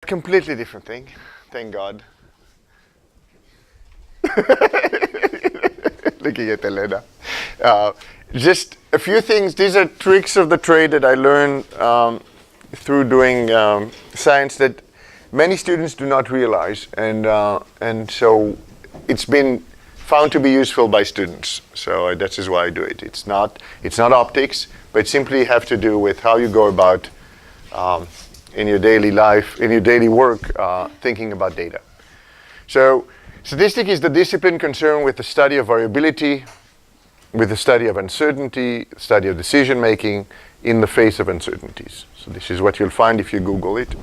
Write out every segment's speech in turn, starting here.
completely different thing, thank God. Looking at Elena. Just a few things. These are tricks of the trade that I learned through doing science that many students do not realize, and so it's been found to be useful by students. So that is why I do it. It's not optics, but simply have to do with how you go about in your daily life, in your daily work, thinking about data. So statistics is the discipline concerned with the study of variability, with the study of uncertainty, study of decision making in the face of uncertainties. So this is what you'll find if you Google it.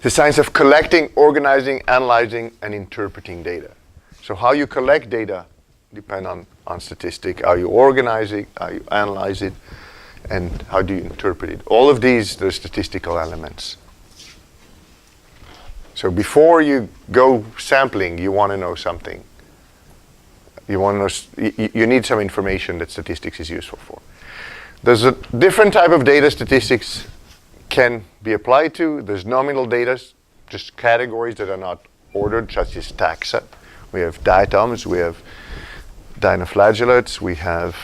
The science of collecting, organizing, analyzing, and interpreting data. So how you collect data depends on statistics, how you organize it, how you analyze it, and how do you interpret it. All of these, they're statistical elements. So before you go sampling, you want to know something. You want to know, you need some information that statistics is useful for. There's a different type of data statistics can be applied to. There's nominal data, just categories that are not ordered, such as taxa. We have diatoms, we have dinoflagellates, we have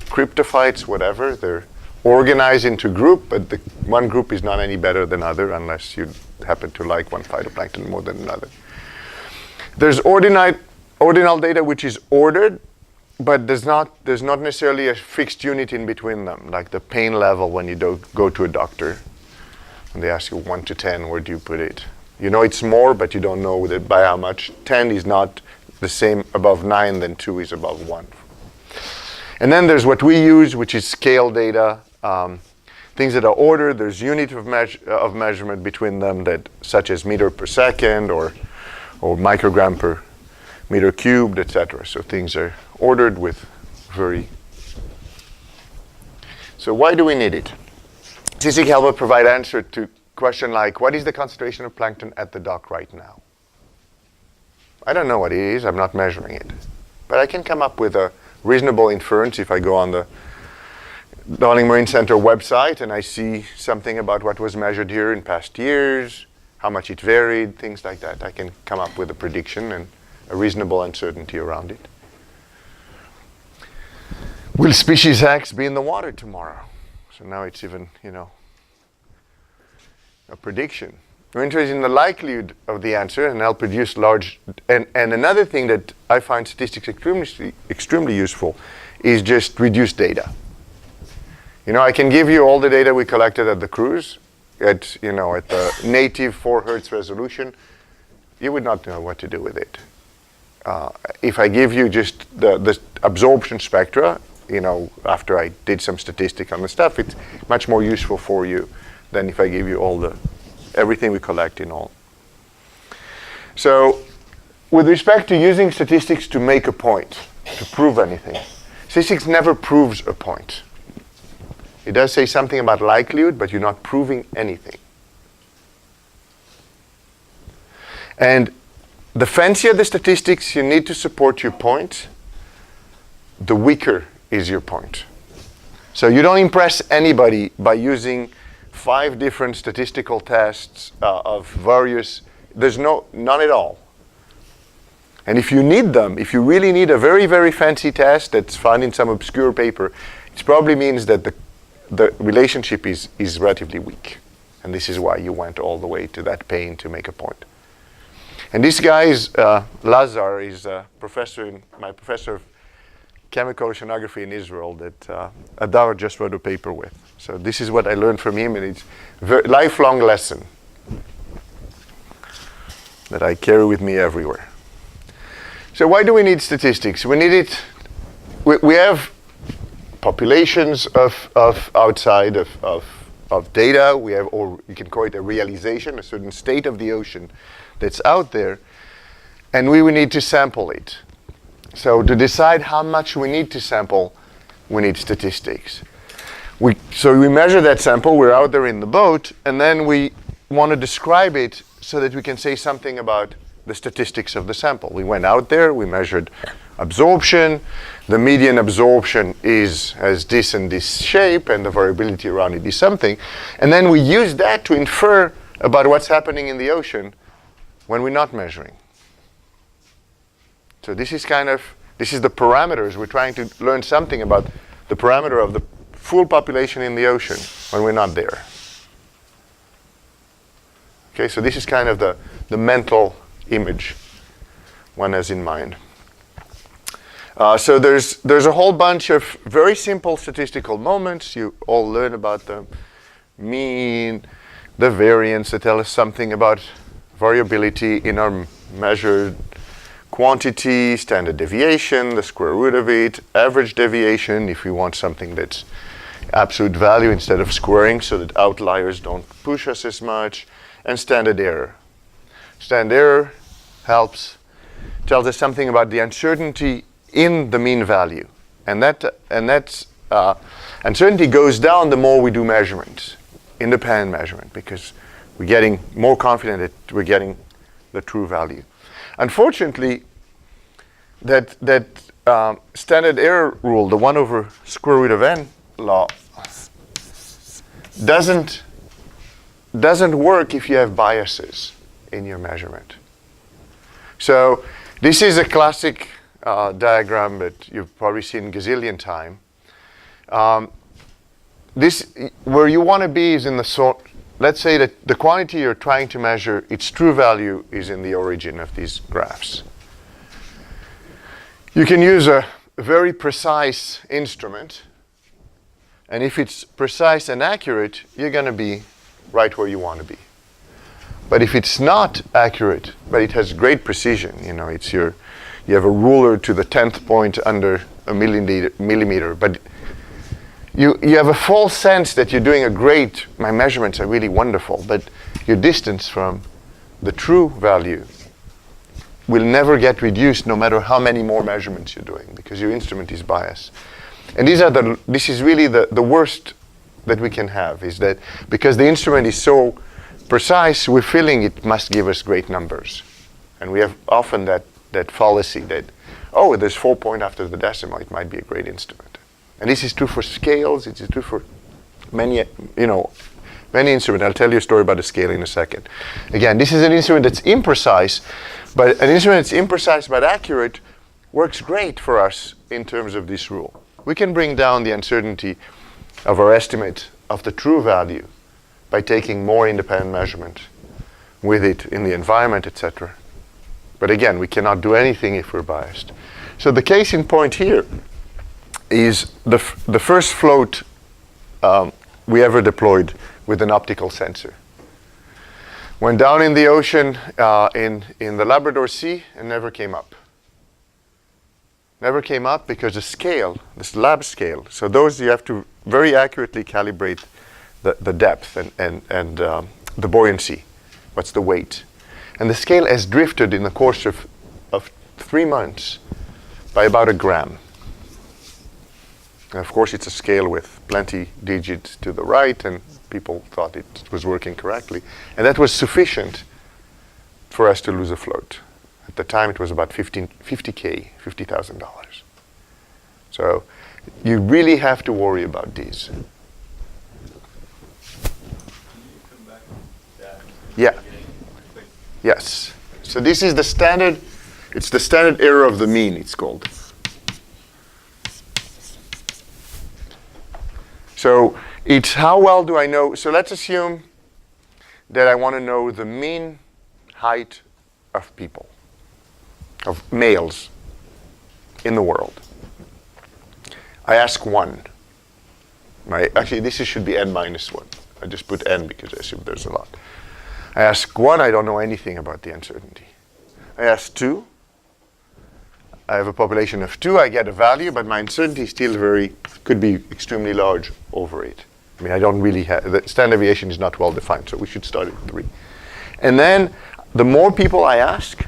cryptophytes, whatever. They're organized into group, but the one group is not any better than other unless you happen to like one phytoplankton more than another. There's ordinal data which is ordered, but there's not necessarily a fixed unit in between them, like the pain level when you go to a doctor. And they ask you 1 to 10, where do you put it? You know it's more, but you don't know by how much. 10 is not the same above 9 than 2 is above 1. And then there's what we use, which is scale data. Things that are ordered, there's unit of measurement between them, that such as meter per second or microgram per meter cubed, etc. So things are ordered with very... So why do we need it? Statistics help us provide answer to question like, what is the concentration of plankton at the dock right now? I don't know what it is, I'm not measuring it. But I can come up with a reasonable inference if I go on the Darling Marine Center website and I see something about what was measured here in past years, how much it varied, things like that. I can come up with a prediction and a reasonable uncertainty around it. Will species X be in the water tomorrow? So now it's even, a prediction. We're interested in the likelihood of the answer, and I'll produce large... And another thing that I find statistics extremely useful is just reduced data. I can give you all the data we collected at the cruise at the native 4 Hertz resolution. You would not know what to do with it. If I give you just the absorption spectra, after I did some statistics on the stuff, it's much more useful for you than if I give you everything we collect in all. So, with respect to using statistics to make a point, to prove anything, statistics never proves a point. It does say something about likelihood, but you're not proving anything. And the fancier the statistics you need to support your point, the weaker is your point. So you don't impress anybody by using 5 different statistical tests of various, there's none at all. And if you need them, if you really need a very, very fancy test that's found in some obscure paper, it probably means that the relationship is relatively weak. And this is why you went all the way to that pain to make a point. And this guy is, Lazar, is my professor of chemical oceanography in Israel that Adar just wrote a paper with. So this is what I learned from him, and it's a lifelong lesson that I carry with me everywhere. So why do we need statistics? We need it, we have populations of outside of data. We have, or you can call it a realization, a certain state of the ocean that's out there, and we will need to sample it. So to decide how much we need to sample, we need statistics. So we measure that sample, we're out there in the boat, and then we want to describe it so that we can say something about the statistics of the sample. We went out there, we measured absorption, the median absorption has this and this shape, and the variability around it is something, and then we use that to infer about what's happening in the ocean when we're not measuring. So this is the parameters. We're trying to learn something about the parameter of the full population in the ocean when we're not there. Okay, so this is kind of the mental image one has in mind. So there's a whole bunch of very simple statistical moments. You all learn about the mean, the variance that tell us something about variability in our measured quantity, standard deviation, the square root of it, average deviation if we want something that's absolute value instead of squaring so that outliers don't push us as much, and standard error. Standard error tells us something about the uncertainty in the mean value. And that's uncertainty goes down the more we do measurements, independent measurement, because we're getting more confident that we're getting the true value. Unfortunately, that standard error rule, the 1 over square root of n law, doesn't work if you have biases in your measurement. So this is a classic diagram that you've probably seen a gazillion times. Where you want to be is in the sort. Let's say that the quantity you're trying to measure, its true value is in the origin of these graphs. You can use a very precise instrument, and if it's precise and accurate, you're going to be right where you want to be. But if it's not accurate, but it has great precision, you have a ruler to the 10th point under a millimeter, but you have a false sense that you're doing my measurements are really wonderful, but your distance from the true value will never get reduced no matter how many more measurements you're doing, because your instrument is biased. And this is really the worst that we can have, is that because the instrument is so precise, we're feeling it must give us great numbers. And we have often that fallacy that, oh, there's 4 points after the decimal, it might be a great instrument. And this is true for scales, it is true for many instruments. I'll tell you a story about a scale in a second. Again, this is an instrument that's imprecise, but an instrument that's imprecise but accurate works great for us in terms of this rule. We can bring down the uncertainty of our estimate of the true value by taking more independent measurement with it in the environment, etc. But again, we cannot do anything if we're biased. So the case in point here is the first float we ever deployed with an optical sensor. Went down in the ocean in the Labrador Sea and never came up. Never came up because the scale, this lab scale, so those you have to very accurately calibrate the depth and the buoyancy, what's the weight. And the scale has drifted in the course of 3 months by about a gram. And of course, it's a scale with plenty digits to the right, and people thought it was working correctly. And that was sufficient for us to lose a float. At the time, it was about $50,000. So you really have to worry about these. Can you come back to that? Yeah. Yes. So this is the standard, it's the standard error of the mean, it's called. So it's how well do I know, so let's assume that I want to know the mean height of people, of males in the world. I ask 1. Right? Actually, this should be n minus 1. I just put n because I assume there's a lot. I ask 1, I don't know anything about the uncertainty. I ask 2, I have a population of 2, I get a value, but my uncertainty still could be extremely large over 8. I mean, I don't really have, the standard deviation is not well defined, so we should start at 3. And then the more people I ask,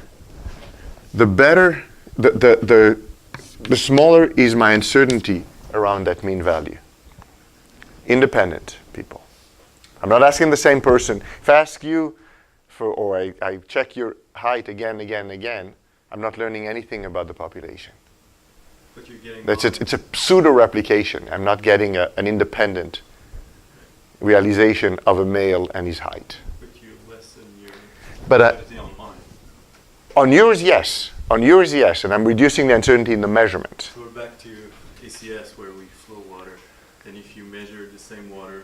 the better, the smaller is my uncertainty around that mean value. Independent people. I'm not asking the same person. If I ask you or I check your height again, I'm not learning anything about the population. But you're getting it's a pseudo replication. I'm not getting an independent realization of a male and his height. But you But On mine. on yours, yes. On yours, yes. And I'm reducing the uncertainty in the measurement. So we're back to ACS where we flow water. And if you measure the same water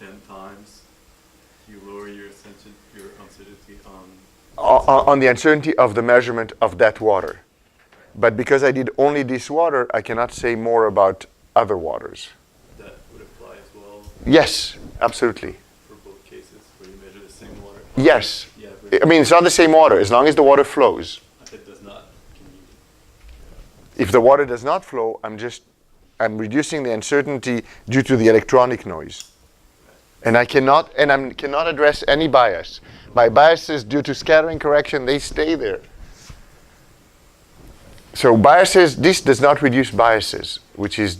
10 times, you lower your uncertainty On the uncertainty of the measurement of that water. But because I did only this water, I cannot say more about other waters. that would apply as well Yes, absolutely. for both cases where you measure the same water. Yes. Yeah, but I mean, it's not the same water, as long as the water flows. if it does not, can you? If the water does not flow, I'm reducing the uncertainty due to the electronic noise. And I cannot address any bias. My biases due to scattering correction, they stay there. So biases, this does not reduce biases, which is,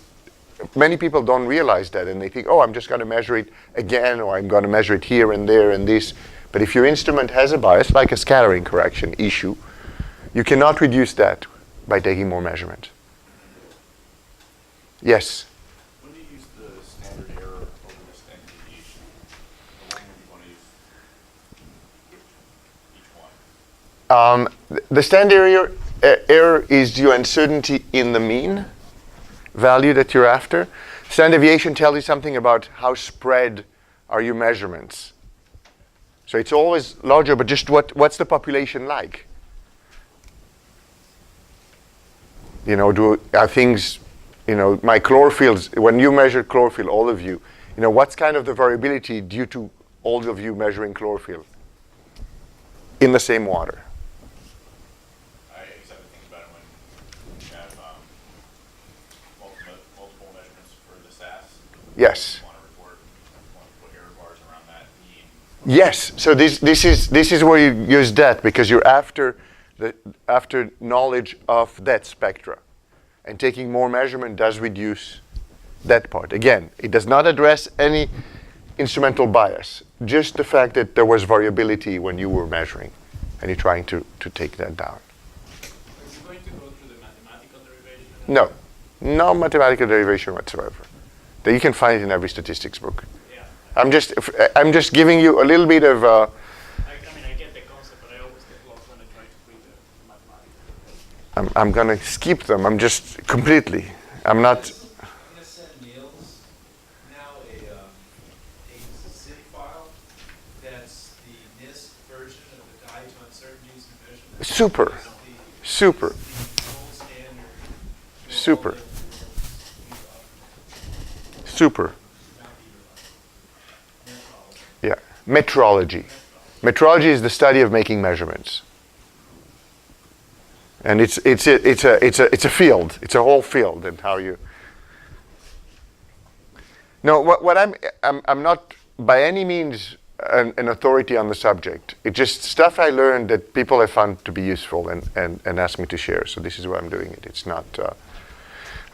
many people don't realize that, and they think, oh, I'm just going to measure it again, or I'm going to measure it here and there and this. But if your instrument has a bias, like a scattering correction issue, you cannot reduce that by taking more measurement. Yes? When do you use the standard error over the standard deviation? Or when do you want to use each one? The standard error is your uncertainty in the mean value that you're after. Standard deviation tells you something about how spread are your measurements. So it's always larger, but just what's the population like? You know, are things, you know, my chlorophylls, when you measure chlorophyll, all of you, what's kind of the variability due to all of you measuring chlorophyll in the same water? I just have to think about it when you have multiple measurements for the SAS. Yes. You want to put error bars around that mean. Yes. So this is where you use that, because you're after knowledge of that spectra, and taking more measurement does reduce that part. Again, it does not address any instrumental bias, just the fact that there was variability when you were measuring, and you're trying to take that down. Are you going to go through the mathematical derivation? No, no mathematical derivation whatsoever. That you can find in every statistics book. Yeah. I'm just giving you a little bit of. I mean, I get the concept, but I always get lost when I try to read the mathematical derivation. I'm gonna skip them. I'm just completely. I'm not. I'm going to send Niels now a zip file that's the NIST version of the Guide to Uncertainties and Measurements. Super. Super. The gold standard for Super. all the Super. metrology. Yeah. Metrology. Metrology is the study of making measurements. And it's a field. It's a whole field, and how you. No, what I'm not by any means an authority on the subject. It's just stuff I learned that people have found to be useful and asked me to share. So this is why I'm doing it. It's not.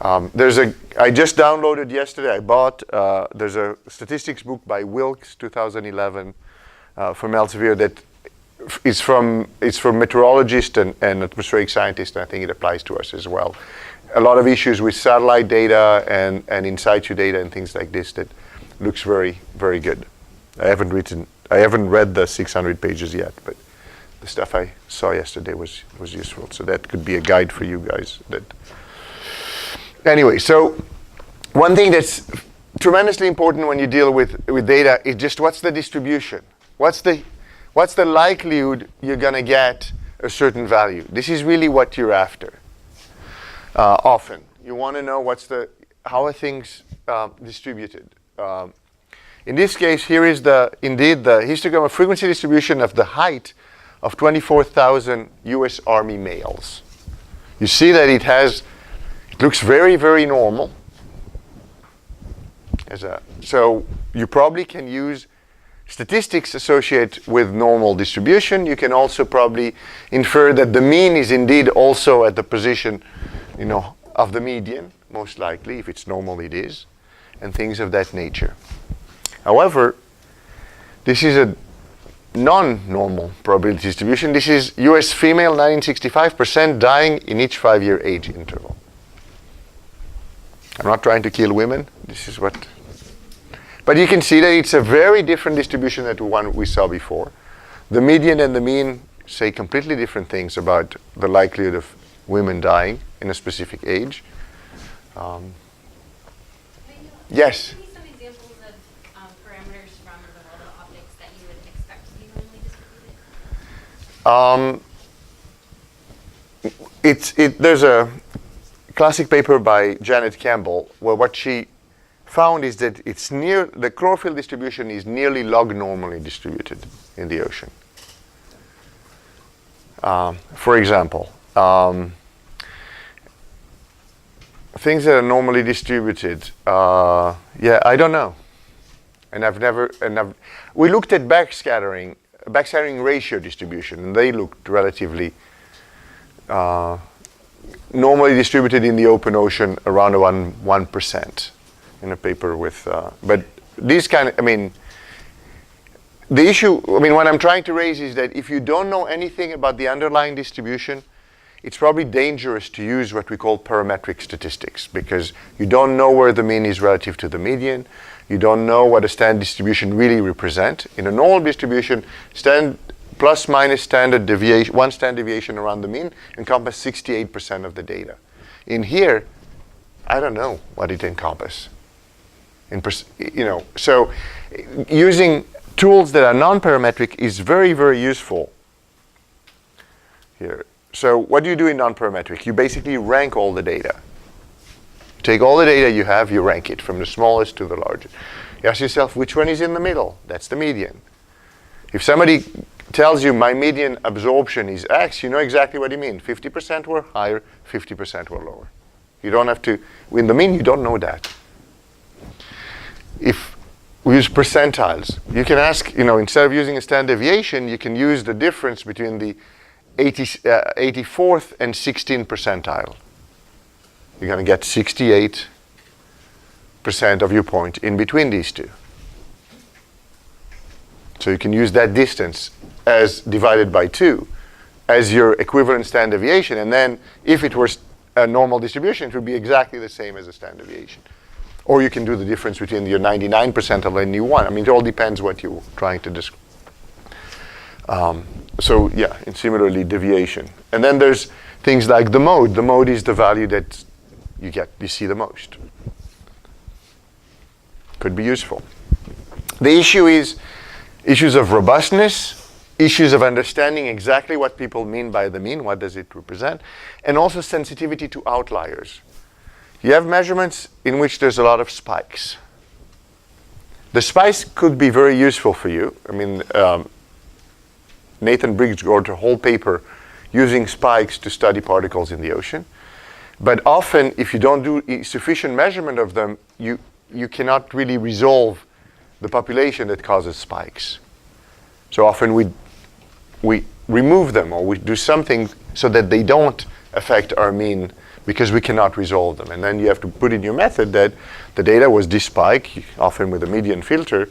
I just downloaded yesterday. I bought. There's a statistics book by Wilkes, 2011, from Elsevier that. It's from meteorologists and atmospheric scientists, and I think it applies to us as well. A lot of issues with satellite data and in situ data and things like this that looks very, very good. I haven't read the 600 pages yet, but the stuff I saw yesterday was useful. So that could be a guide for you guys. Anyway, so one thing that's tremendously important when you deal with data is just what's the distribution? What's the likelihood you're going to get a certain value? This is really what you're after. Often, you want to know how are things distributed. In this case, here is the histogram of frequency distribution of the height of 24,000 U.S. Army males. You see that it looks very, very normal. So you probably can use statistics associated with normal distribution. You can also probably infer that the mean is indeed also at the position, of the median, most likely. If it's normal, it is, and things of that nature. However, this is a non-normal probability distribution. This is U.S. female 1965% dying in each 5-year age interval. I'm not trying to kill women. This is what. But you can see that it's a very different distribution than the one we saw before. The median and the mean say completely different things about the likelihood of women dying in a specific age. Yes? Give me some examples of parameters from the world of optics that you would expect to be normally distributed? There's a classic paper by Janet Campbell where what she found is that the chlorophyll distribution is nearly log normally distributed in the ocean. For example, things that are normally distributed, I don't know. We looked at backscattering ratio distribution, and they looked relatively normally distributed in the open ocean around 1% in a paper with, but these the issue, what I'm trying to raise is that if you don't know anything about the underlying distribution, it's probably dangerous to use what we call parametric statistics, because you don't know where the mean is relative to the median. You don't know what a standard distribution really represents. In a normal distribution, plus minus standard deviation, one standard deviation around the mean encompass 68% of the data. In here, I don't know what it encompasses. So using tools that are non-parametric is very, very useful here. So what do you do in non-parametric? You basically rank all the data. Take all the data you have, you rank it from the smallest to the largest. You ask yourself, which one is in the middle? That's the median. If somebody tells you my median absorption is X, you know exactly what he means. 50% were higher, 50% were lower. You don't have to, in the mean, you don't know that. If we use percentiles, you can ask, instead of using a standard deviation, you can use the difference between the 84th and 16th percentile. You're going to get 68% of your point in between these two. So you can use that distance as divided by 2 as your equivalent standard deviation, and then if it were a normal distribution, it would be exactly the same as a standard deviation. Or you can do the difference between your 99 percentile and your 1. It all depends what you're trying to describe. And similarly, deviation. And then there's things like the mode. The mode is the value that you see the most. Could be useful. The issue is issues of robustness, issues of understanding exactly what people mean by the mean, what does it represent, and also sensitivity to outliers. You have measurements in which there's a lot of spikes. The spikes could be very useful for you. Nathan Briggs wrote a whole paper using spikes to study particles in the ocean. But often, if you don't do sufficient measurement of them, you cannot really resolve the population that causes spikes. So often we remove them, or we do something so that they don't affect our mean, because we cannot resolve them. And then you have to put in your method that the data was this spike, often with a median filter,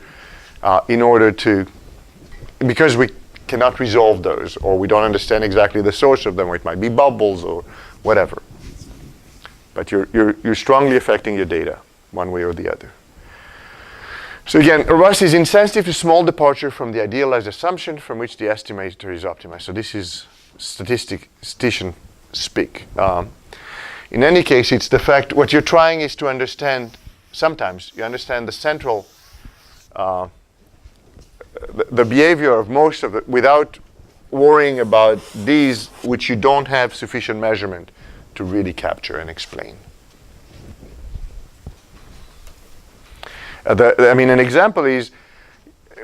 because we cannot resolve those, or we don't understand exactly the source of them, or it might be bubbles or whatever. But you're strongly affecting your data one way or the other. So again, robust is insensitive to small departure from the idealized assumption from which the estimator is optimized. So this is statistician speak. In any case, it's the fact, what you're trying is to understand, sometimes you understand the central, the behavior of most of it without worrying about these which you don't have sufficient measurement to really capture and explain. An example is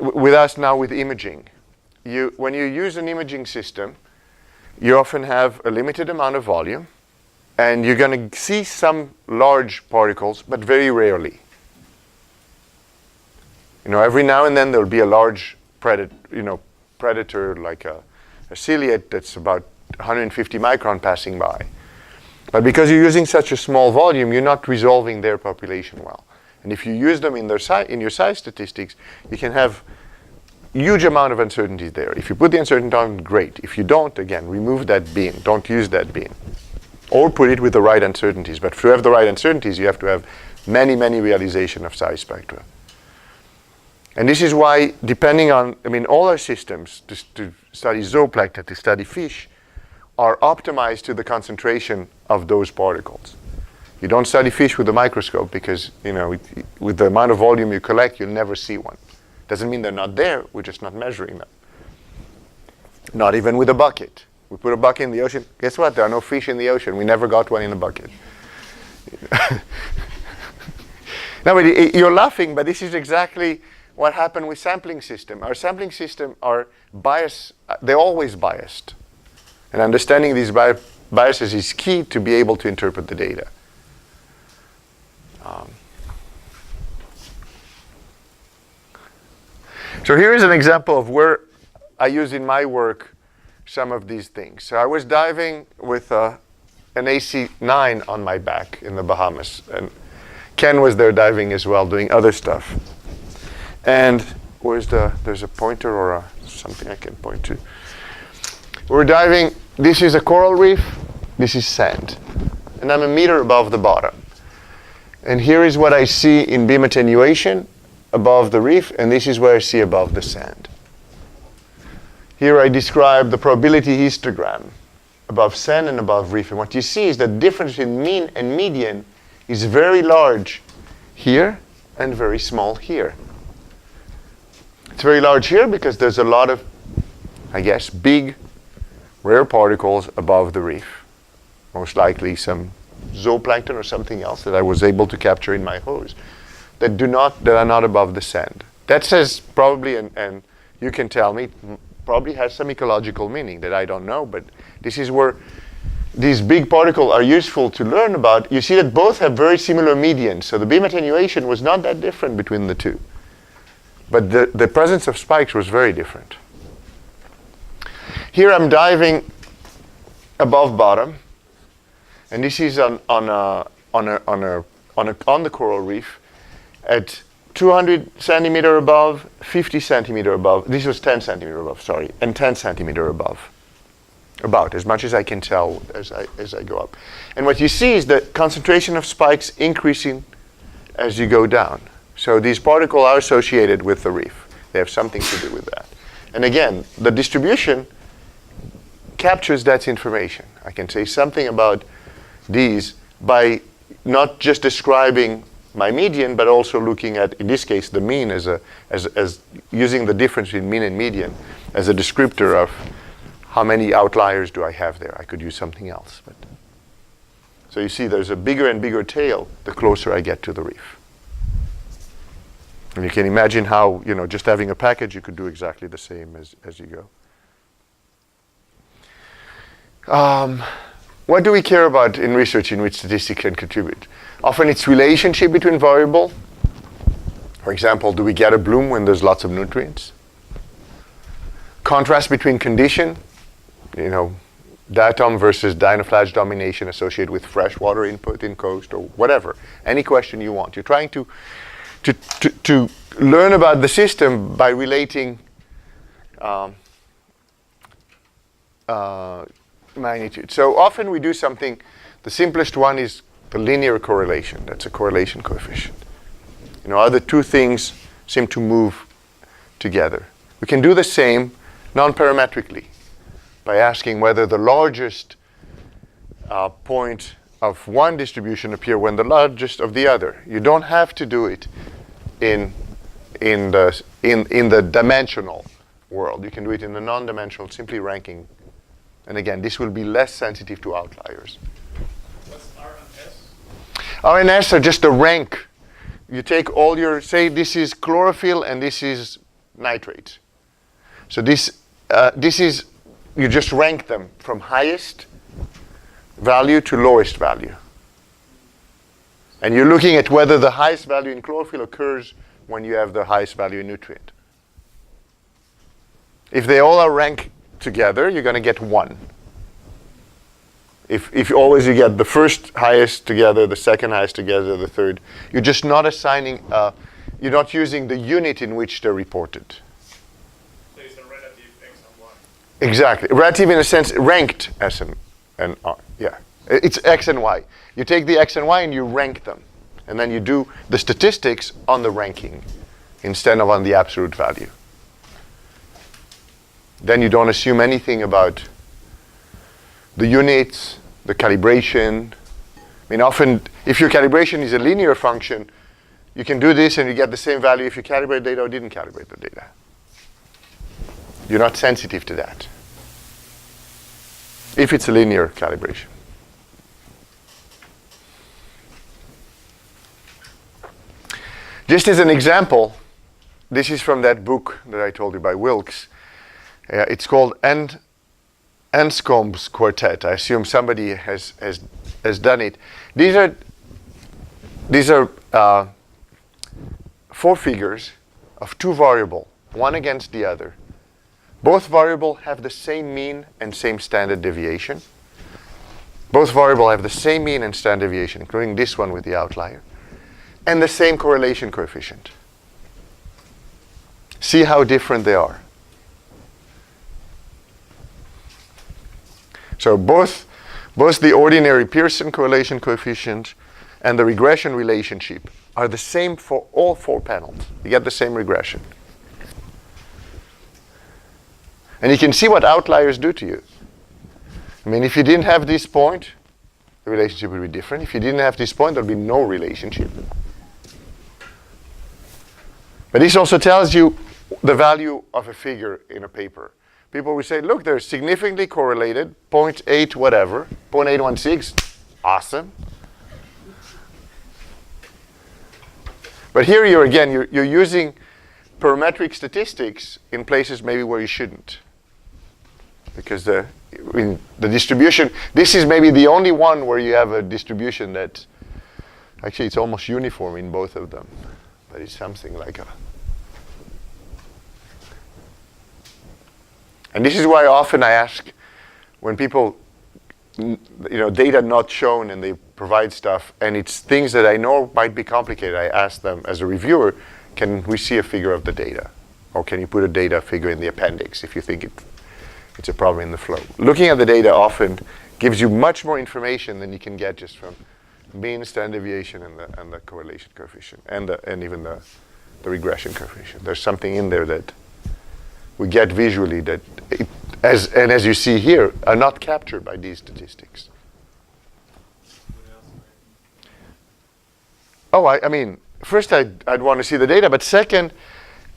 with us now with imaging. When you use an imaging system, you often have a limited amount of volume, and you're going to see some large particles, but very rarely. Every now and then there'll be a large predator like a ciliate that's about 150 micron passing by. But because you're using such a small volume, you're not resolving their population well. And if you use them in your size statistics, you can have huge amount of uncertainty there. If you put the uncertainty on, great. If you don't, again, remove that bin. Don't use that bin. Or put it with the right uncertainties. But to have the right uncertainties, you have to have many, many realization of size spectra. And this is why, depending on, all our systems to study zooplankton, to study fish, are optimized to the concentration of those particles. You don't study fish with a microscope because, with the amount of volume you collect, you'll never see one. Doesn't mean they're not there, we're just not measuring them. Not even with a bucket. We put a bucket in the ocean, guess what? There are no fish in the ocean. We never got one in a bucket. No, but you're laughing, but this is exactly what happened with sampling system. Our sampling system are biased, they're always biased. And understanding these biases is key to be able to interpret the data. So here is an example of where I use in my work some of these things. So I was diving with an AC-9 on my back in the Bahamas. And Ken was there diving as well, doing other stuff. And there's a pointer or something I can point to. We're diving, this is a coral reef, this is sand. And I'm a meter above the bottom. And here is what I see in beam attenuation above the reef, and this is where I see above the sand. Here I describe the probability histogram above sand and above reef. And what you see is the difference between mean and median is very large here and very small here. It's very large here because there's a lot of, big rare particles above the reef. Most likely some zooplankton or something else that I was able to capture in my hose that are not above the sand. That says probably, and you can tell me, probably has some ecological meaning that I don't know, but this is where these big particles are useful to learn about. You see that both have very similar medians, so the beam attenuation was not that different between the two. But the presence of spikes was very different. Here I'm diving above bottom, and this is on the coral reef at 200 centimeter above, 50 centimeter above. This was 10 centimeter above, sorry, and 10 centimeter above. About as much as I can tell as I go up. And what you see is the concentration of spikes increasing as you go down. So these particles are associated with the reef. They have something to do with that. And again, the distribution captures that information. I can say something about these by not just describing my median, but also looking at, in this case, the mean as using the difference between mean and median as a descriptor of how many outliers do I have there. I could use something else. But so you see there's a bigger and bigger tail the closer I get to the reef. And you can imagine how, just having a package, you could do exactly the same as you go. What do we care about in research in which statistics can contribute? Often it's relationship between variable. For example, do we get a bloom when there's lots of nutrients? Contrast between condition, diatom versus dinoflage domination associated with freshwater input in coast or whatever. Any question you want. You're trying to learn about the system by relating magnitude. So often we do something, the simplest one is the linear correlation. That's a correlation coefficient. Other two things seem to move together. We can do the same nonparametrically by asking whether the largest point of one distribution appear when the largest of the other. You don't have to do it in the dimensional world. You can do it in the non-dimensional, simply ranking. And again, this will be less sensitive to outliers. What's R and S? R and S are just a rank. You take all your, say this is chlorophyll and this is nitrate. So this is, you just rank them from highest value to lowest value. And you're looking at whether the highest value in chlorophyll occurs when you have the highest value in nutrient. If they all are ranked together, you're going to get 1. If always you get the first highest together, the second highest together, the third, you're just not assigning, you're not using the unit in which they're reported. So it's a relative X and Y. Exactly. Relative in a sense, ranked S and R. Yeah. It's X and Y. You take the X and Y and you rank them. And then you do the statistics on the ranking instead of on the absolute value. Then you don't assume anything about the units, the calibration. I mean, often, if your calibration is a linear function, you can do this and you get the same value if you calibrate data or didn't calibrate the data. You're not sensitive to that, if it's a linear calibration. Just as an example, this is from that book that I told you by Wilkes. It's called Anscombe's Quartet. I assume somebody has done it. These are 4 figures of 2 variables, one against the other. Both variables have the same mean and same standard deviation. Both variables have the same mean and standard deviation, including this one with the outlier, and the same correlation coefficient. See how different they are. So both the ordinary Pearson correlation coefficient and the regression relationship are the same for all 4 panels. You get the same regression. And you can see what outliers do to you. I mean, if you didn't have this point, the relationship would be different. If you didn't have this point, there would be no relationship. But this also tells you the value of a figure in a paper. People will say, look, they're significantly correlated, 0.8 whatever, 0.816, awesome. But here you're using parametric statistics in places maybe where you shouldn't. Because the distribution, this is maybe the only one where you have a distribution that, actually it's almost uniform in both of them. But it's something like a, and this is why often I ask when people, data not shown and they provide stuff and it's things that I know might be complicated, I ask them as a reviewer, can we see a figure of the data? Or can you put a data figure in the appendix if you think it's a problem in the flow? Looking at the data often gives you much more information than you can get just from mean, standard deviation, and the correlation coefficient, and even the regression coefficient. There's something in there that we get visually that, as you see here, are not captured by these statistics. Oh, I mean, first I'd want to see the data, but second,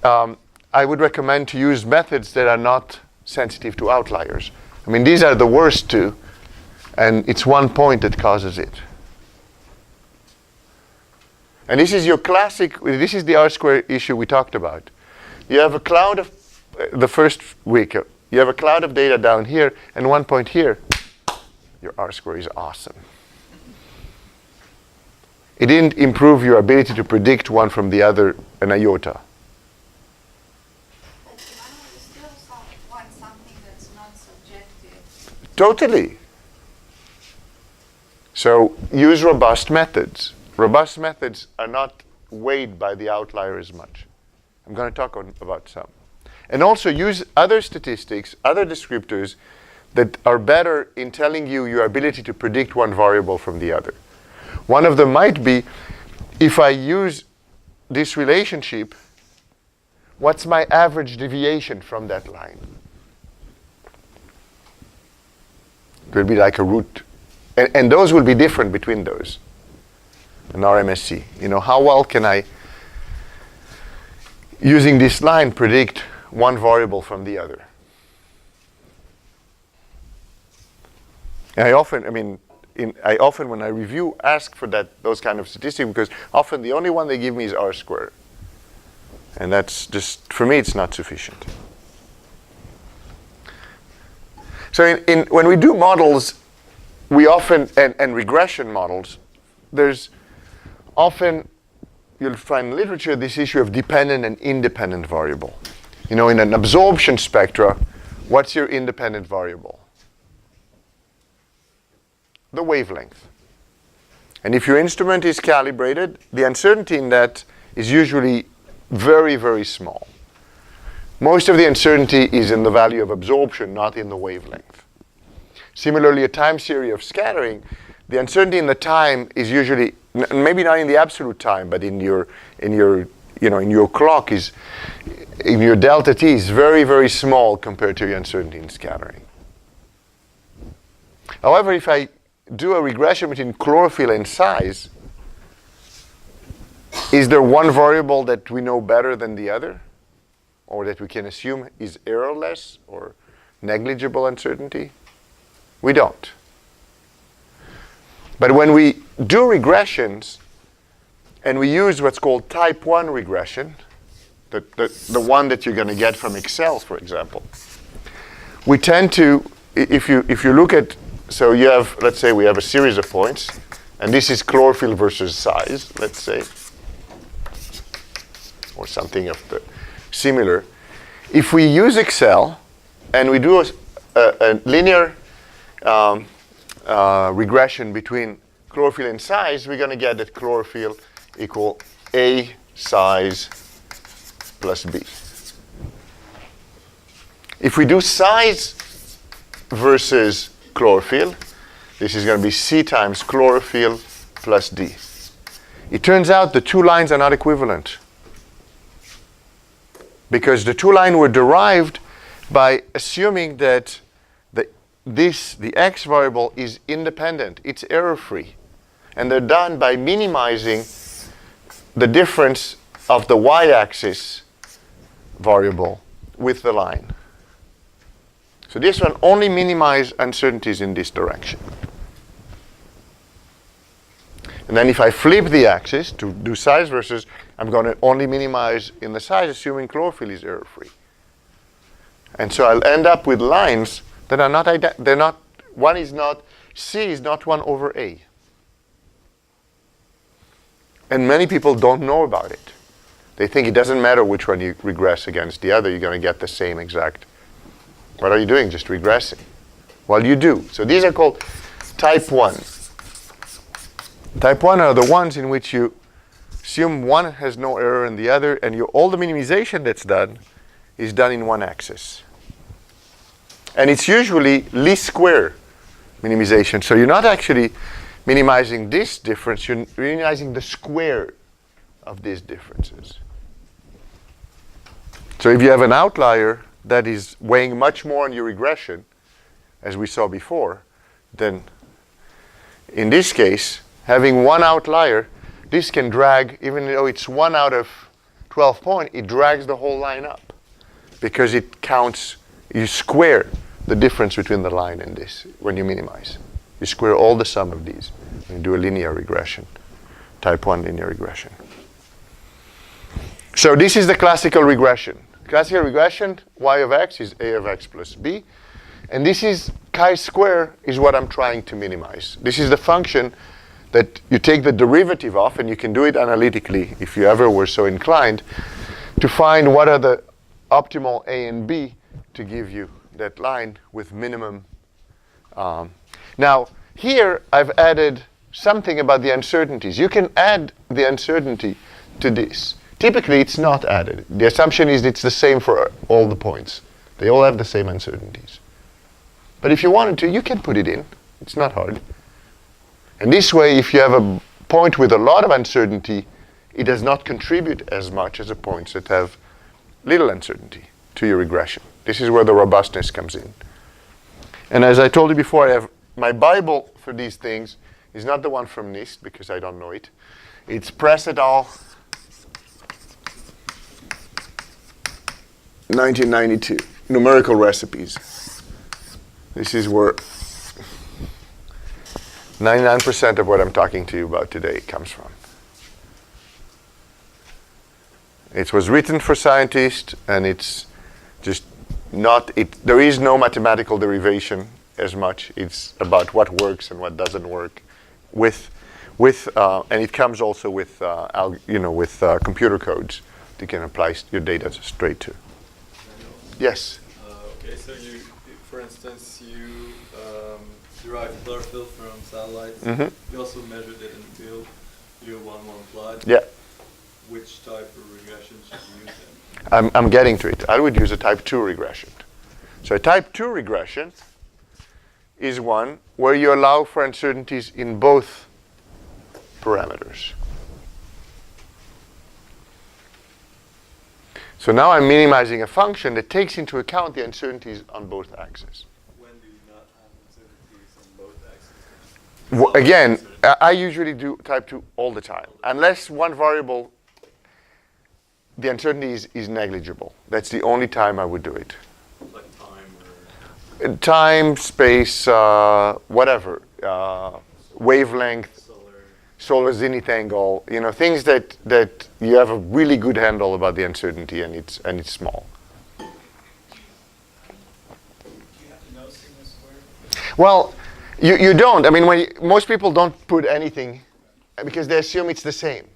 I would recommend to use methods that are not sensitive to outliers. I mean, these are the worst 2, and it's 1 point that causes it. And this is your classic, this is the R-square issue we talked about. You have a cloud of, the first week, you have a cloud of data down here, and 1 point here. Your R-square is awesome. It didn't improve your ability to predict one from the other an iota. But you still want something that's not subjective. Totally. So use robust methods. Robust methods are not weighed by the outlier as much. I'm going to talk about some. And also use other statistics, other descriptors that are better in telling you your ability to predict one variable from the other. One of them might be, if I use this relationship, what's my average deviation from that line? It will be like a root. And those will be different between those. An RMSE. How well can I, using this line, predict one variable from the other? And I often, when I review, ask for those kind of statistics, because often the only one they give me is R-squared. And that's just, for me, it's not sufficient. So when we do models, we often, and regression models, there's often, you'll find in literature, this issue of dependent and independent variable. In an absorption spectra, what's your independent variable? The wavelength. And if your instrument is calibrated, the uncertainty in that is usually very, very small. Most of the uncertainty is in the value of absorption, not in the wavelength. Similarly, a time series of scattering, the uncertainty in the time is usually, maybe not in the absolute time, but in your in your clock is, in your delta t is very, very small compared to your uncertainty in scattering. However, if I do a regression between chlorophyll and size, is there one variable that we know better than the other? Or that we can assume is errorless or negligible uncertainty? We don't. But when we do regressions, and we use what's called type 1 regression, the one that you're going to get from Excel, for example, we tend to, if you look at, so you have, let's say we have a series of points, and this is chlorophyll versus size, let's say, or something of the similar. If we use Excel and we do a linear regression between chlorophyll and size, we're going to get that chlorophyll equal A size plus B. If we do size versus chlorophyll, this is going to be C times chlorophyll plus D. It turns out the two lines are not equivalent, because the two lines were derived by assuming that the x variable is independent, it's error-free. And they're done by minimizing the difference of the y-axis variable with the line. So this one only minimizes uncertainties in this direction. And then if I flip the axis to do size versus, I'm going to only minimize in the size, assuming chlorophyll is error-free. And so I'll end up with lines that are not, they're not, one is not, C is not 1 over A. And many people don't know about it. They think it doesn't matter which one you regress against the other, you're going to get the same exact. What are you doing? Just regressing. Well, you do. So these are called type 1. Type 1 are the ones in which you assume one has no error in the other, and all the minimization that's done is done in one axis. And it's usually least square minimization. So you're not actually minimizing this difference, you're minimizing the square of these differences. So if you have an outlier that is weighing much more on your regression, as we saw before, then in this case, having one outlier, this can drag, even though it's 1 out of 12 points, it drags the whole line up, because it counts, you square the difference between the line and this when you minimize. You square all the sum of these when you do a linear regression, type 1 linear regression. So this is the classical regression. Classical regression, y of x is a of x plus b. And this is chi-square is what I'm trying to minimize. This is the function that you take the derivative of, and you can do it analytically if you ever were so inclined, to find what are the optimal a and b to give you that line with minimum. Now, here I've added something about the uncertainties. You can add the uncertainty to this. Typically, it's not added. The assumption is it's the same for all the points. They all have the same uncertainties. But if you wanted to, you can put it in. It's not hard. And this way, if you have a point with a lot of uncertainty, it does not contribute as much as the points that have little uncertainty to your regression. This is where the robustness comes in. And as I told you before, I have my Bible for these things is not the one from NIST, because I don't know it. It's Press et al. 1992, numerical recipes. This is where 99% of what I'm talking to you about today comes from. It was written for scientists, and it's just not, there is no mathematical derivation as much. It's about what works and what doesn't work and it comes also with, computer codes that you can apply your data straight to. Yes? Okay, so you, for instance, you derive chlorophyll from satellites. Mm-hmm. You also measured it in the field. You do 1-1 plot. Yeah. Which type of regression should you use then? I'm getting to it. I would use a type 2 regression. So a type 2 regression is one where you allow for uncertainties in both parameters. So now I'm minimizing a function that takes into account the uncertainties on both axes. When do you not have uncertainties on both axes? Again, I usually do type 2 all the time, unless one variable, the uncertainty is negligible. That's the only time I would do it. Like time or Time, space, whatever, wavelength, solar zenith angle, things that you have a really good handle about the uncertainty, and it's small. Do you have to know sigma squared? Well, you don't. I mean, most people don't put anything because they assume it's the same.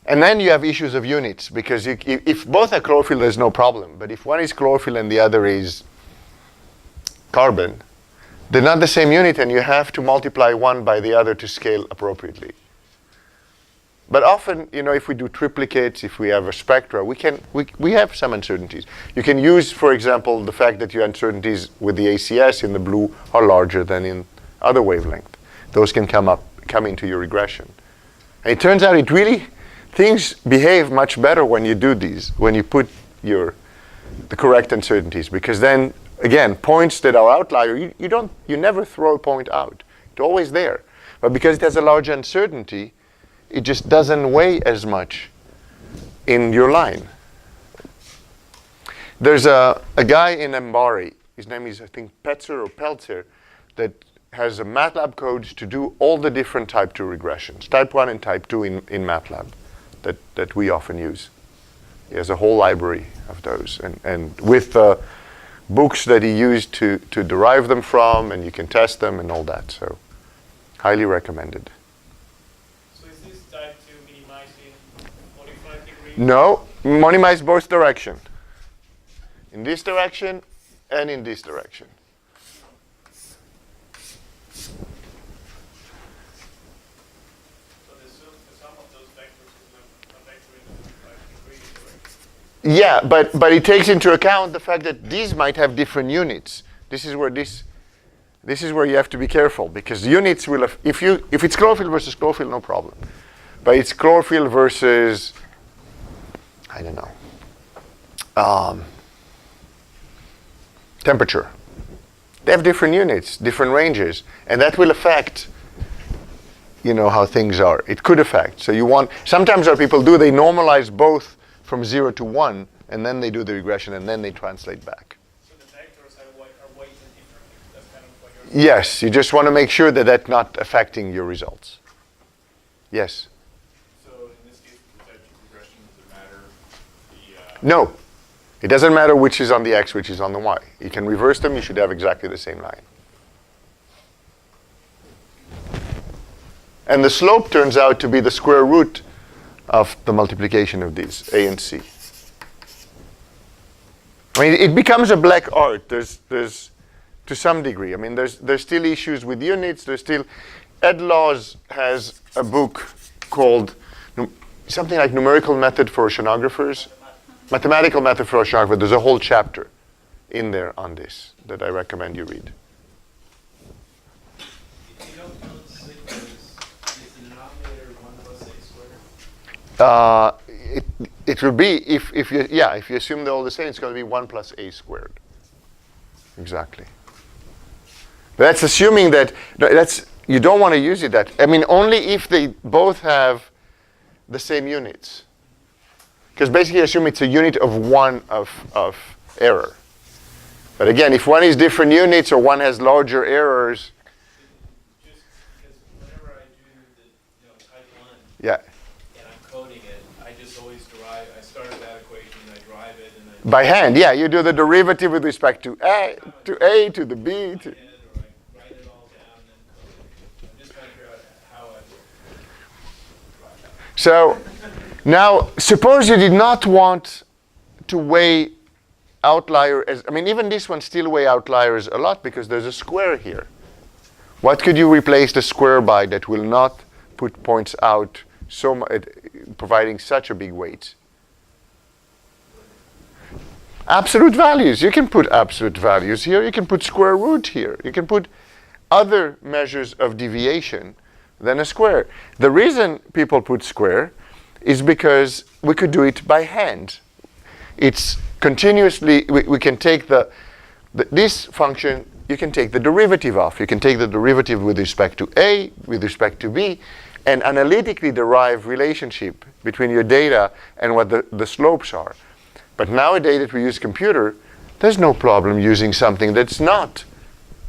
And then you have issues of units, because if both are chlorophyll, there's no problem. But if one is chlorophyll and the other is carbon, they're not the same unit, and you have to multiply one by the other to scale appropriately. But often, if we do triplicates, if we have a spectra, we have some uncertainties. You can use, for example, the fact that your uncertainties with the ACS in the blue are larger than in other wavelength. Those can come into your regression. And it turns out things behave much better when you do these, when you put the correct uncertainties, because then, again, points that are outlier, you never throw a point out. It's always there. But because it has a large uncertainty, it just doesn't weigh as much in your line. There's a guy in Mbari, his name is, I think, Petzer or Peltzer, that has a MATLAB codes to do all the different type 2 regressions, type 1 and type 2 in MATLAB. That we often use. He has a whole library of those, and with books that he used to derive them from, and you can test them and all that. So, highly recommended. So is this type 2 minimizing 45 degrees? No, minimize both direction. In this direction and in this direction. Yeah, but it takes into account the fact that these might have different units. This is where you have to be careful, because units will have, if it's chlorophyll versus chlorophyll, no problem. But it's chlorophyll versus, I don't know, temperature. They have different units, different ranges, and that will affect how things are. It could affect. So sometimes what people do, they normalize both from 0 to 1, and then they do the regression, and then they translate back. So the vectors are weighted differently. That's kind of what you're saying. Yes, you just want to make sure that that's not affecting your results. Yes? So in this case, the type 2 regression, does it matter? No. It doesn't matter which is on the X, which is on the Y. You can reverse them, you should have exactly the same line. And the slope turns out to be the square root of the multiplication of these, A and C. I mean, it becomes a black art. There's to some degree. I mean, there's still issues with units. There's still, Ed Laws has a book called something like Numerical Method for Oceanographers, Mathematical Method for Oceanographers. There's a whole chapter in there on this that I recommend you read. If you don't count sigmas, is the denominator 1 plus a squared? It will be, if you assume they're all the same, it's going to be 1 plus a squared. Exactly. But that's assuming that, you don't want to use it that. I mean, only if they both have the same units. Because basically assume it's a unit of one of error. But again, if one is different units or one has larger errors. Just because whenever I do the type 1, Yeah. and I'm coding it, I just always I start at that equation, I drive it, and I By hand, yeah. You do the derivative with respect to A, to the B. or I write it all down and then code it. I'm just trying to figure out how I would. So now, suppose you did not want to weigh outlier even this one still weigh outliers a lot because there's a square here. What could you replace the square by that will not put points out providing such a big weight? Absolute values. You can put absolute values here. You can put square root here. You can put other measures of deviation than a square. The reason people put square is because we could do it by hand. It's continuously, we can take this function, you can take the derivative of. You can take the derivative with respect to A, with respect to B, and analytically derive relationship between your data and what the slopes are. But nowadays that we use computer, there's no problem using something that's not.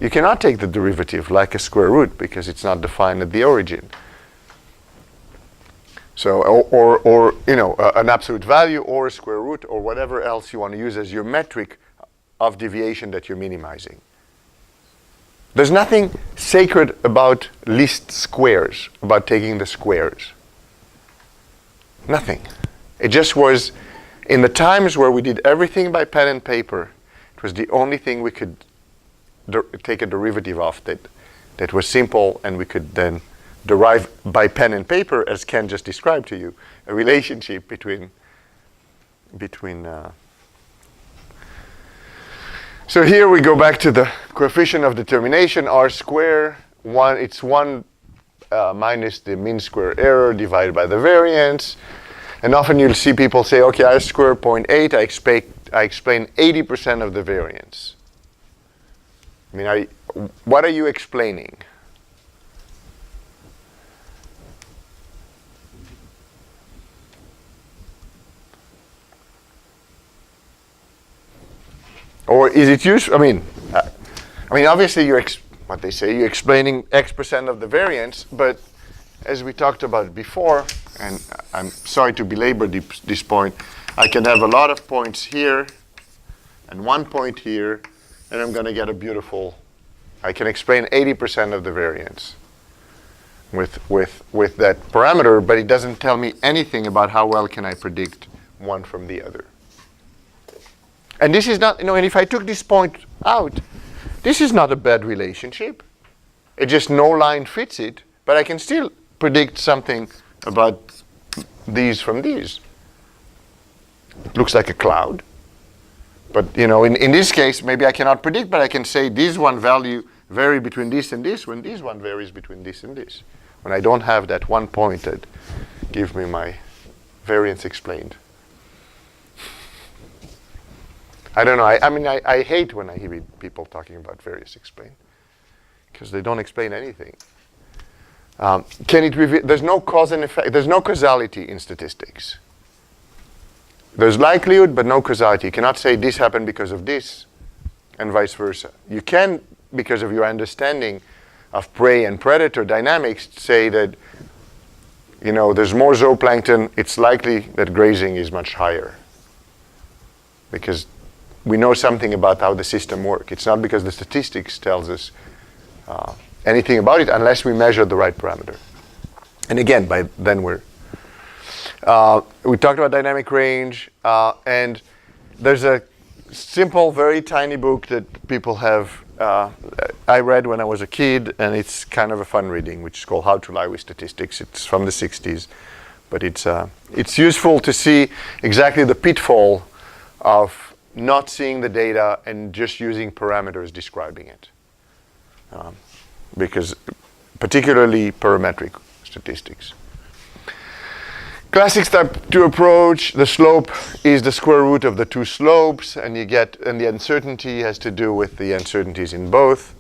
You cannot take the derivative like a square root because it's not defined at the origin. So, or you know, an absolute value or a square root or whatever else you want to use as your metric of deviation that you're minimizing. There's nothing sacred about least squares, about taking the squares. Nothing. It just was, in the times where we did everything by pen and paper, it was the only thing we could take a derivative of that was simple, and we could then derive by pen and paper, as Ken just described to you, a relationship between so here we go back to the coefficient of determination, r square. It's 1 minus the mean square error divided by the variance. And often you'll see people say, okay, r square 0.8, I explain 80% of the variance. I mean, what are you explaining? Or is it useful? I mean, obviously what they say, you're explaining X% of the variance, but as we talked about before, and I'm sorry to belabor this point, I can have a lot of points here and 1 point here, and I'm going to get a beautiful, I can explain 80% of the variance with that parameter, but it doesn't tell me anything about how well can I predict one from the other. And this is not, and if I took this point out, this is not a bad relationship. It just no line fits it, but I can still predict something about these from these. It looks like a cloud. But in this case, maybe I cannot predict, but I can say this one value vary between this and this, when this one varies between this and this. When I don't have that 1 point that gives me my variance explained. I don't know. I hate when I hear people talking about variance explained, because they don't explain anything. Can it reveal? There's no cause and effect. There's no causality in statistics. There's likelihood, but no causality. You cannot say this happened because of this, and vice versa. You can, because of your understanding of prey and predator dynamics, say that there's more zooplankton. It's likely that grazing is much higher, because we know something about how the system works. It's not because the statistics tells us anything about it unless we measure the right parameter. And again, by then we talked about dynamic range, and there's a simple, very tiny book that people have, I read when I was a kid, and it's kind of a fun reading, which is called How to Lie with Statistics. It's from the 60s, but it's useful to see exactly the pitfall of not seeing the data and just using parameters describing it. Because particularly parametric statistics. Classic step 2 approach, the slope is the square root of the two slopes, and the uncertainty has to do with the uncertainties in both.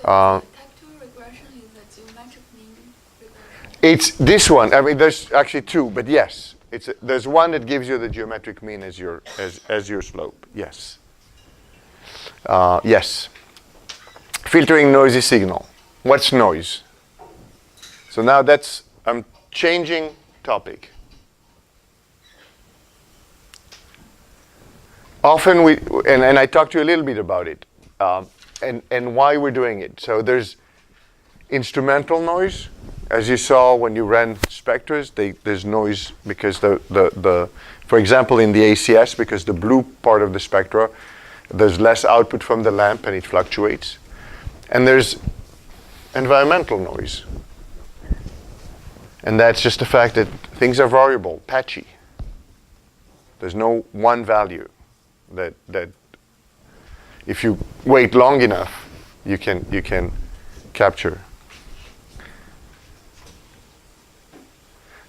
Type 2 regression is a geometric mean regression. It's this one. I mean, there's actually two, but yes. There's one that gives you the geometric mean as your slope. Yes. Yes. Filtering noisy signal. What's noise? So now I'm changing topic. Often and I talked to you a little bit about it, and why we're doing it. So there's instrumental noise. As you saw when you ran specters, there's noise because for example, in the ACS, because the blue part of the spectra, there's less output from the lamp and it fluctuates. And there's environmental noise. And that's just the fact that things are variable, patchy. There's no one value that if you wait long enough, you can capture.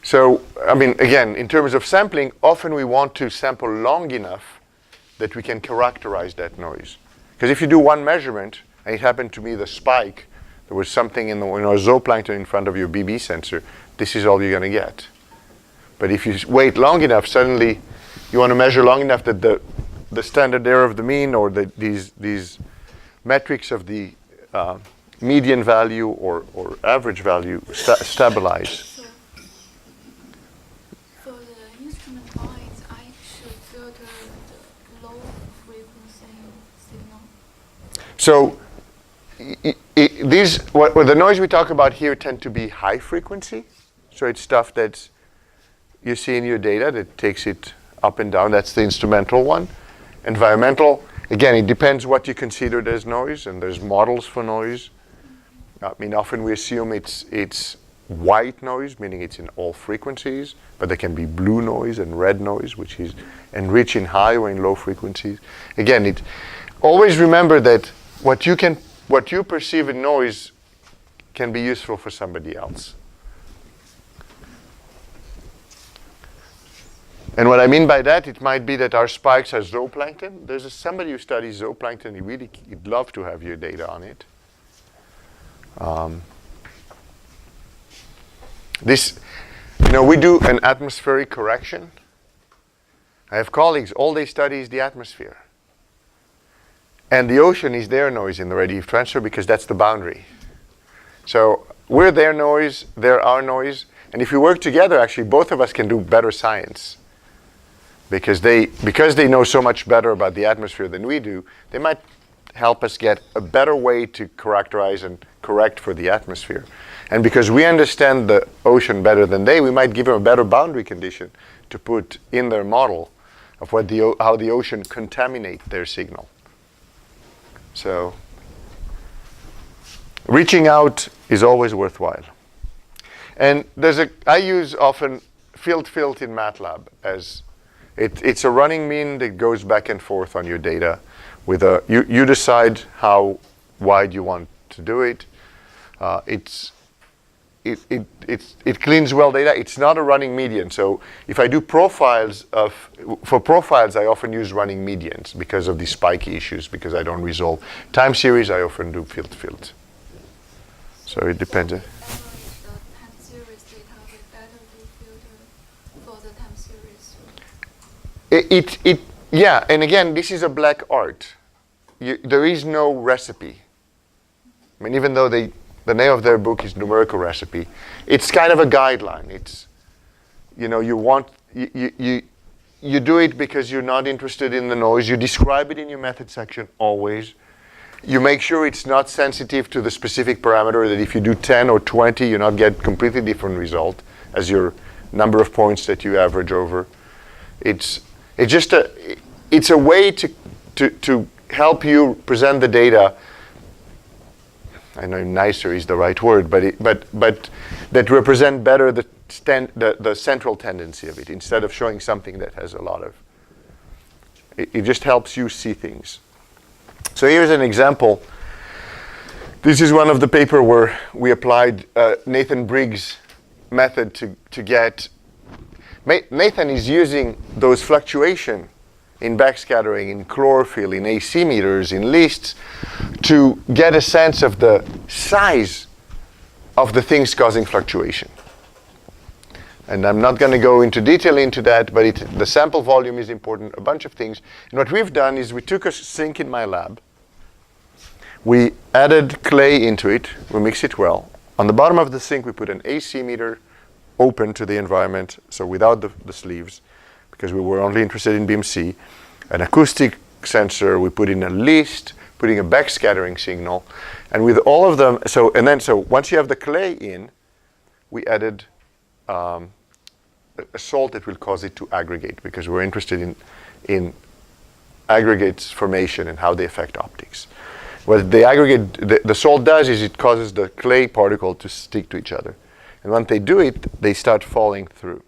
So I mean, again, in terms of sampling, often we want to sample long enough that we can characterize that noise. Because if you do one measurement, and it happened to me, the spike, there was something in the zooplankton in front of your BB sensor, this is all you're going to get. But if you wait long enough, suddenly you want to measure long enough that the standard error of the mean or these metrics of the median value or average value stabilize. So, for the instrument noise, I should filter the low frequency signal. So the noise we talk about here tend to be high frequency. So it's stuff that you see in your data that takes it up and down. That's the instrumental one. Environmental, again, it depends what you consider as noise, and there's models for noise. I mean, often we assume it's white noise, meaning it's in all frequencies, but there can be blue noise and red noise, which is enriched in high or in low frequencies. Again, always remember that what you perceive in noise can be useful for somebody else. And what I mean by that, it might be that our spikes are zooplankton. There's somebody who studies zooplankton. He'd love to have your data on it. We do an atmospheric correction. I have colleagues, all they study is the atmosphere. And the ocean is their noise in the radiative transfer because that's the boundary. So we're their noise, they're our noise. And if we work together, actually, both of us can do better science. Because they know so much better about the atmosphere than we do, they might help us get a better way to characterize and correct for the atmosphere. And because we understand the ocean better than they, we might give them a better boundary condition to put in their model of how the ocean contaminates their signal. So reaching out is always worthwhile. And I use often field in MATLAB as it's a running mean that goes back and forth on your data. You decide how wide you want to do it. It cleans well data. It's not a running median. So if I do profiles for profiles, I often use running medians because of the spiky issues, because I don't resolve time series. I often do field. So it depends. The time series data, we better do filter for the time series. Yeah, and again, this is a black art. There is no recipe. I mean, even though the name of their book is Numerical Recipe, it's kind of a guideline. It's, you do it because you're not interested in the noise. You describe it in your method section always. You make sure it's not sensitive to the specific parameter, that if you do 10 or 20, you not get completely different result as your number of points that you average over. It's a way to help you present the data. I know nicer is the right word, but that represent better the central tendency of it, instead of showing something that has a lot of. It just helps you see things. So here's an example. This is one of the paper where we applied Nathan Briggs' method to get. Nathan is using those fluctuation in backscattering, in chlorophyll, in AC meters, in lists, to get a sense of the size of the things causing fluctuation. And I'm not going to go into detail into that, but the sample volume is important, a bunch of things. And what we've done is we took a sink in my lab, we added clay into it, we mix it well. On the bottom of the sink, we put an AC meter open to the environment, so without the sleeves, because we were only interested in BMC. An acoustic sensor, we put in a list, putting a backscattering signal. And with all of them, so once you have the clay in, we added a salt that will cause it to aggregate, because we're interested in aggregates formation and how they affect optics. What the salt does is it causes the clay particle to stick to each other. And when they do it, they start falling through,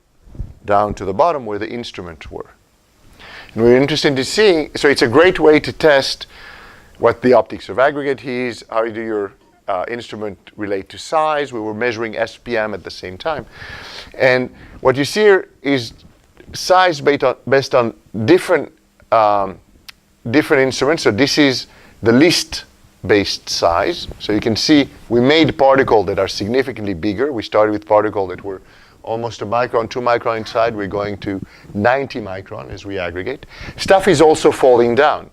down to the bottom where the instruments were. And we're interested in seeing, so it's a great way to test what the optics of aggregate is, how do your instrument relate to size. We were measuring SPM at the same time. And what you see here is size based on different instruments. So this is the least-based size. So you can see we made particles that are significantly bigger. We started with particles that were almost a micron, 2 micron inside. We're going to 90 micron as we aggregate. Stuff is also falling down.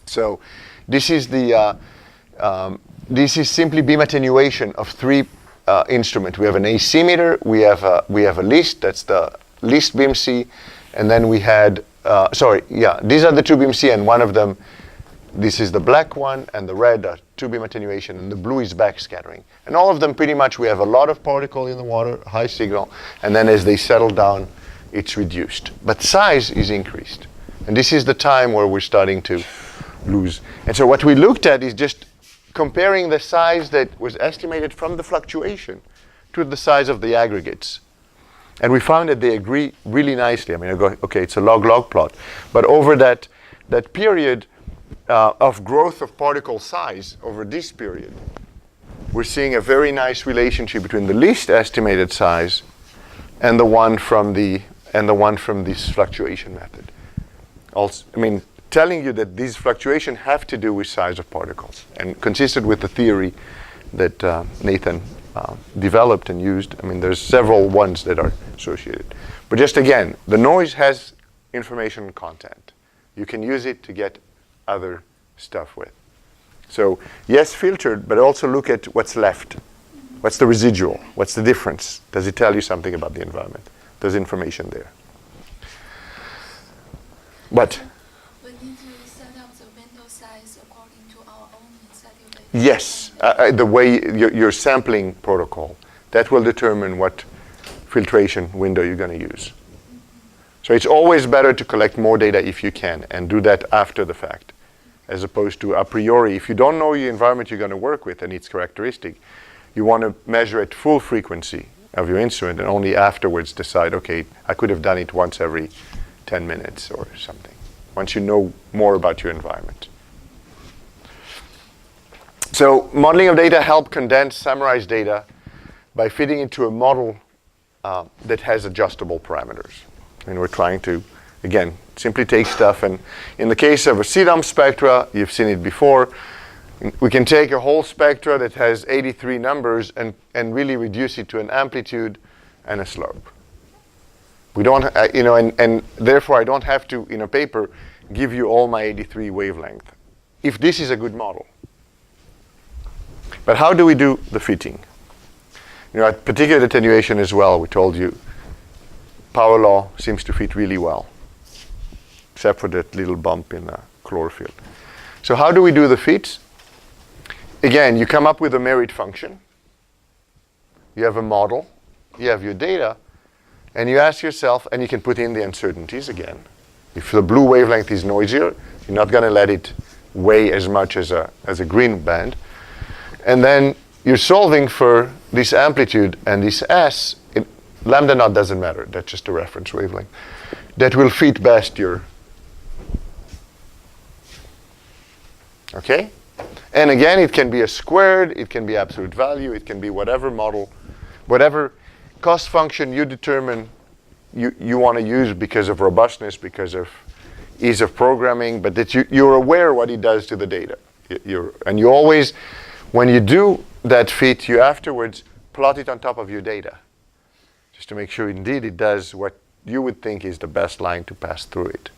So this is this is simply beam attenuation of 3 instruments. We have an AC meter. We have a list. That's the least beam C, and then we had these are the 2 beam C, and one of them, this is the black one, and the red are 2 beam attenuation, and the blue is backscattering. And all of them pretty much, we have a lot of particle in the water, high signal, and then as they settle down, it's reduced. But size is increased. And this is the time where we're starting to lose. And so what we looked at is just comparing the size that was estimated from the fluctuation to the size of the aggregates. And we found that they agree really nicely. I mean, I go, okay, it's a log-log plot. But over that period of growth of particle size, over this period, we're seeing a very nice relationship between the least estimated size and the one from this fluctuation method. Also, I mean, telling you that these fluctuations have to do with size of particles and consistent with the theory that Nathan developed and used. I mean, there's several ones that are associated. But just again, the noise has information content. You can use it to get other stuff with. So yes, filtered, but also look at what's left. What's the residual? What's the difference? Does it tell you something about the environment? There's information there. But We need to set up the window size according to our own incentive data. yes, the way your sampling protocol, that will determine what filtration window you're going to use. So it's always better to collect more data if you can and do that after the fact, as opposed to a priori. If you don't know your environment you're going to work with and its characteristic, you want to measure at full frequency of your instrument and only afterwards decide, okay, I could have done it once every 10 minutes or something, once you know more about your environment. So modeling of data help condense, summarize data by fitting into a model that has adjustable parameters. And we're trying to, again, simply take stuff, and in the case of a CDOM spectra, you've seen it before, we can take a whole spectra that has 83 numbers and really reduce it to an amplitude and a slope. We don't, and therefore I don't have to, in a paper, give you all my 83 wavelength, if this is a good model. But how do we do the fitting? At particular attenuation as well, we told you, power law seems to fit really well, except for that little bump in the chlorophyll. So how do we do the fits? Again, you come up with a merit function. You have a model. You have your data. And you ask yourself, and you can put in the uncertainties again. If the blue wavelength is noisier, you're not going to let it weigh as much as a green band. And then you're solving for this amplitude and this S. Lambda naught doesn't matter. That's just a reference wavelength. That will fit best your. Okay? And again, it can be a squared, it can be absolute value, it can be whatever model, whatever cost function you determine you want to use because of robustness, because of ease of programming, but that you're aware what it does to the data. And you always, when you do that fit, you afterwards plot it on top of your data, just to make sure indeed it does what you would think is the best line to pass through it.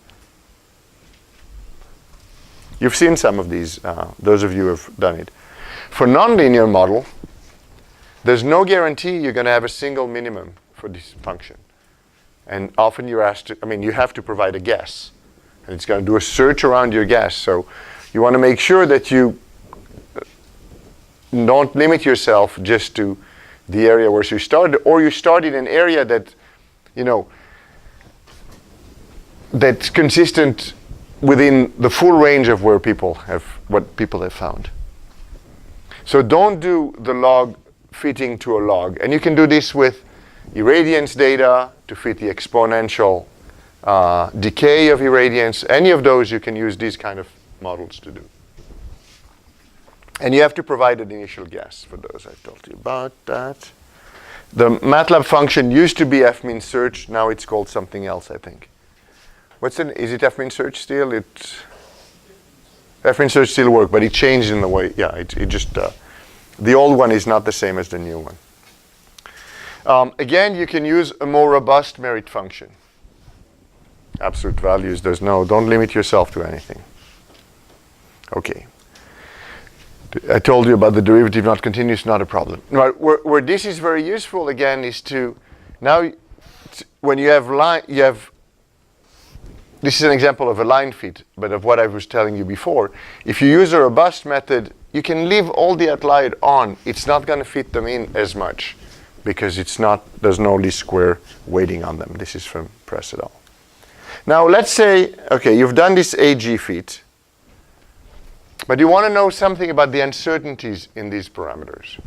You've seen some of these, those of you who have done it. For nonlinear model, there's no guarantee you're going to have a single minimum for this function. And often you're asked to, you have to provide a guess. And it's going to do a search around your guess. So you want to make sure that you don't limit yourself just to the area where you started, or you start in an area that, that's consistent within the full range of what people have found. So don't do the log fitting to a log. And you can do this with irradiance data to fit the exponential decay of irradiance. Any of those you can use these kind of models to do. And you have to provide an initial guess for those. I told you about that. The MATLAB function used to be fmin search. Now it's called something else, I think. Is it fmin search still? fmin search still works, but it changed in the way. Yeah, it just the old one is not the same as the new one. Again, you can use a more robust merit function. Absolute values. Don't limit yourself to anything. Okay. I told you about the derivative not continuous, not a problem. Now, where this is very useful again is to now when you have this is an example of a line fit, but of what I was telling you before. If you use a robust method, you can leave all the outliers on. It's not going to fit them in as much because there's no least square weighting on them. This is from Press et al. Now let's say, okay, you've done this AG fit, but you want to know something about the uncertainties in these parameters.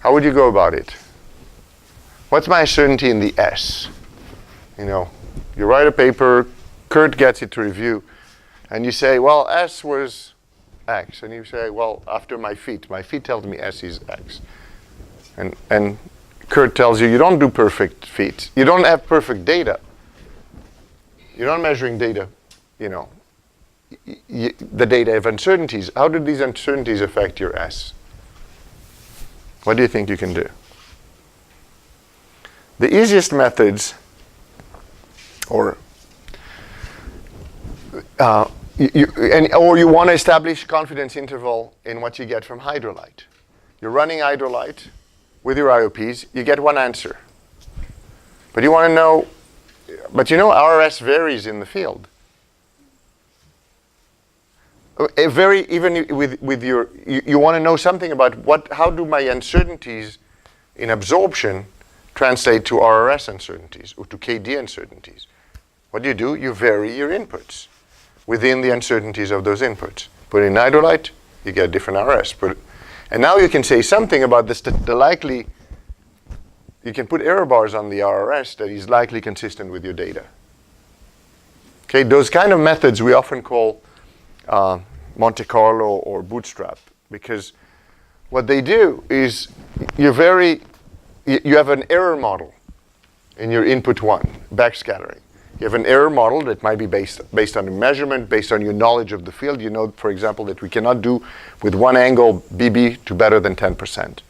How would you go about it? What's my uncertainty in the S? You write a paper, Kurt gets it to review, and you say, well, S was X. And you say, well, after my fit tells me S is X. And Kurt tells you, you don't do perfect fit. You don't have perfect data. You're not measuring data, the data of uncertainties. How do these uncertainties affect your S? What do you think you can do? The easiest methods, or you want to establish confidence interval in what you get from hydrolyte. You're running hydrolyte with your IOPs, you get one answer. But you want to know, RRS varies in the field. Even with your, you want to know something about how do my uncertainties in absorption translate to RRS uncertainties or to KD uncertainties. What do? You vary your inputs within the uncertainties of those inputs. Put in hydrolyte, you get different RRS. And now you can say something about the likely, you can put error bars on the RRS that is likely consistent with your data. Okay, those kind of methods we often call Monte Carlo or Bootstrap, because what they do is you have an error model in your input one, backscattering. You have an error model that might be based on a measurement, based on your knowledge of the field. You know, for example, that we cannot do with one angle BB to better than 10%.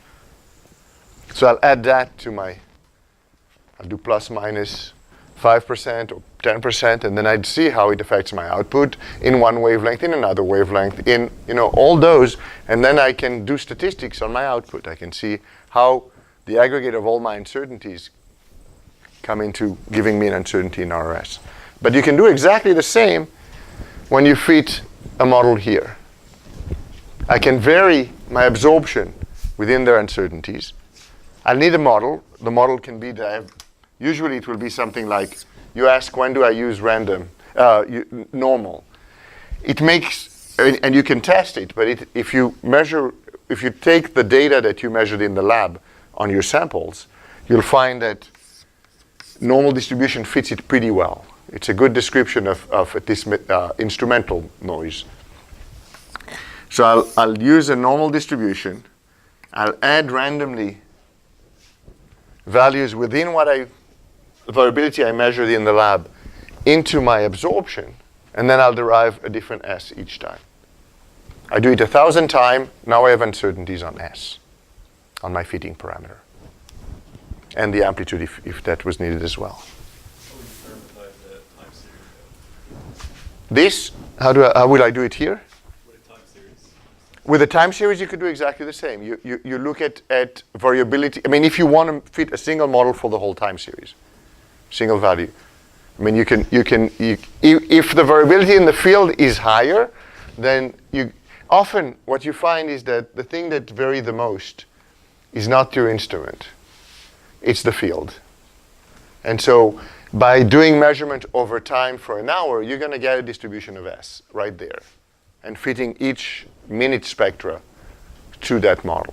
So I'll add that to I'll do plus minus 5% or 10%, and then I'd see how it affects my output in one wavelength, in another wavelength, in all those, and then I can do statistics on my output. I can see how the aggregate of all my uncertainties come into giving me an uncertainty in RRS. But you can do exactly the same when you fit a model here. I can vary my absorption within their uncertainties. I'll need a model. The model can be usually it will be something like, you ask when do I use random, normal. It makes, and you can test it, but if you take the data that you measured in the lab on your samples, you'll find that normal distribution fits it pretty well. It's a good description of this instrumental noise. So I'll use a normal distribution. I'll add randomly values within the variability I measured in the lab into my absorption, and then I'll derive a different S each time. I do it 1,000 times. Now I have uncertainties on S, on my fitting parameter, and the amplitude if that was needed as well. How would you parameterize the time series? This, how will I do it here? With a time series. With a time series, you could do exactly the same. You look at variability. I mean, if you want to fit a single model for the whole time series, single value. I mean, if the variability in the field is higher, then often what you find is that the thing that varies the most is not your instrument. It's the field. And so by doing measurement over time for an hour, you're going to get a distribution of S right there, and fitting each minute spectra to that model.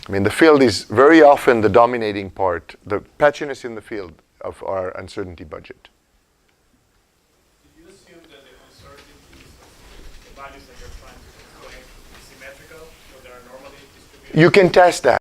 I mean, the field is very often the dominating part, the patchiness in the field of our uncertainty budget. Did you assume that the uncertainties of the values that you're trying to You can test that.